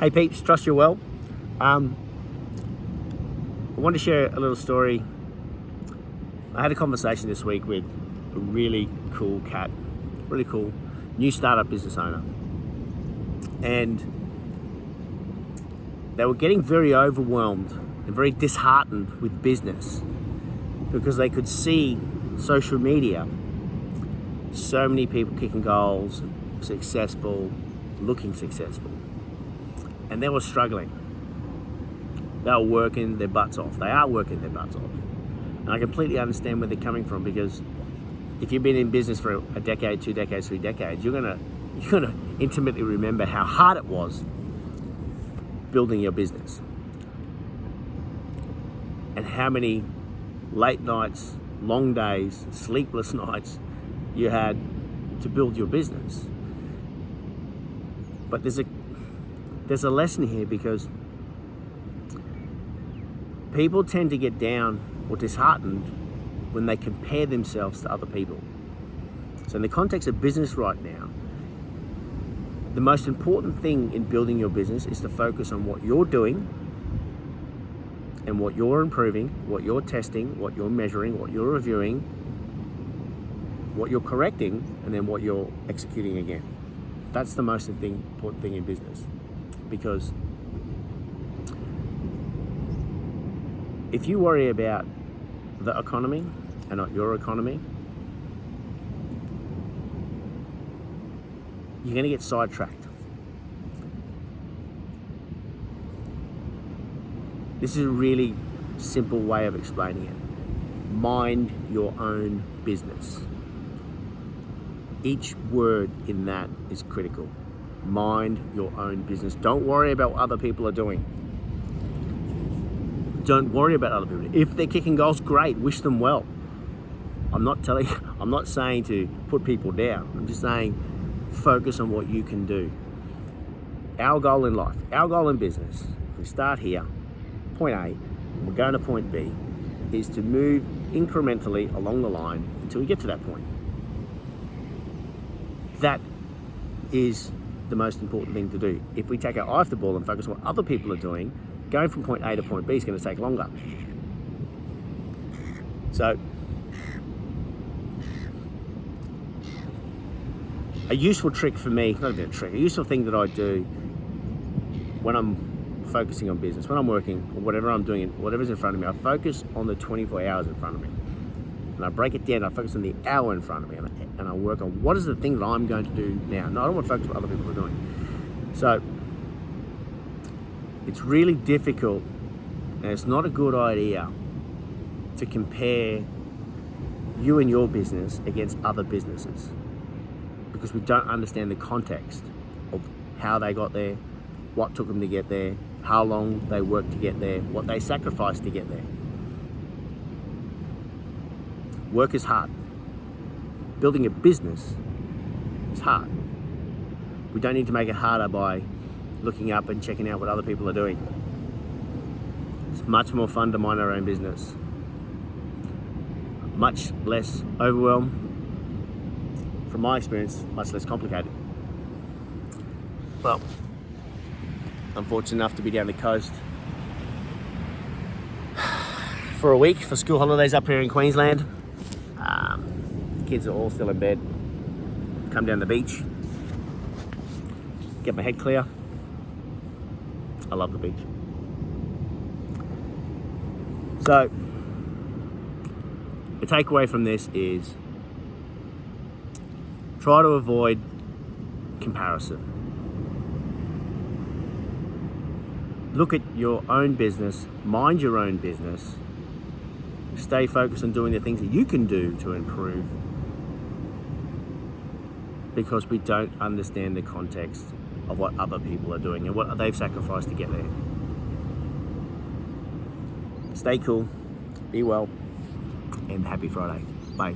Hey peeps, trust you're well. I want to share a little story. I had a conversation this week with a really cool cat, really cool new startup business owner. And they were getting very overwhelmed and very disheartened with business because they could see social media, so many people kicking goals, successful, looking successful. And they were struggling. They were working their butts off. They are working their butts off. And I completely understand where they're coming from, because if you've been in business for a decade, 2 decades, 3 decades, you're gonna intimately remember how hard it was building your business. And how many late nights, long days, sleepless nights you had to build your business. But there's a lesson here, because people tend to get down or disheartened when they compare themselves to other people. So in the context of business right now, the most important thing in building your business is to focus on what you're doing and what you're improving, what you're testing, what you're measuring, what you're reviewing, what you're correcting, and then what you're executing again. That's the most important thing in business. Because if you worry about the economy and not your economy, you're going to get sidetracked. This is a really simple way of explaining it. Mind your own business. Each word in that is critical. Mind your own business. Don't worry about what other people are doing. Don't worry about other people. If they're kicking goals, great, wish them well. I'm not saying to put people down. I'm just saying focus on what you can do. Our goal in life, our goal in business, if we start here, point A, and we're going to point B, is to move incrementally along the line until we get to that point. That is the most important thing to do. If we take our eye off the ball and focus on what other people are doing, going from point A to point B is going to take longer. So, a useful trick for me, not even a trick, a useful thing that I do when I'm focusing on business, when I'm working, or whatever I'm doing, whatever's in front of me, I focus on the 24 hours in front of me. And I break it down, I focus on the hour in front of me, and I work on what is the thing that I'm going to do now. No, I don't want to focus on what other people are doing. So, it's really difficult, and it's not a good idea to compare you and your business against other businesses, because we don't understand the context of how they got there, what took them to get there, how long they worked to get there, what they sacrificed to get there. Work is hard. Building a business is hard. We don't need to make it harder by looking up and checking out what other people are doing. It's much more fun to mind our own business. Much less overwhelmed. From my experience, much less complicated. Well, I'm fortunate enough to be down the coast for a week for school holidays up here in Queensland. The kids are all still in bed. Come down the beach, get my head clear. I love the beach. So, the takeaway from this is try to avoid comparison. Look at your own business, mind your own business, stay focused on doing the things that you can do to improve, because we don't understand the context of what other people are doing and what they've sacrificed to get there. Stay cool, be well, and happy Friday. Bye.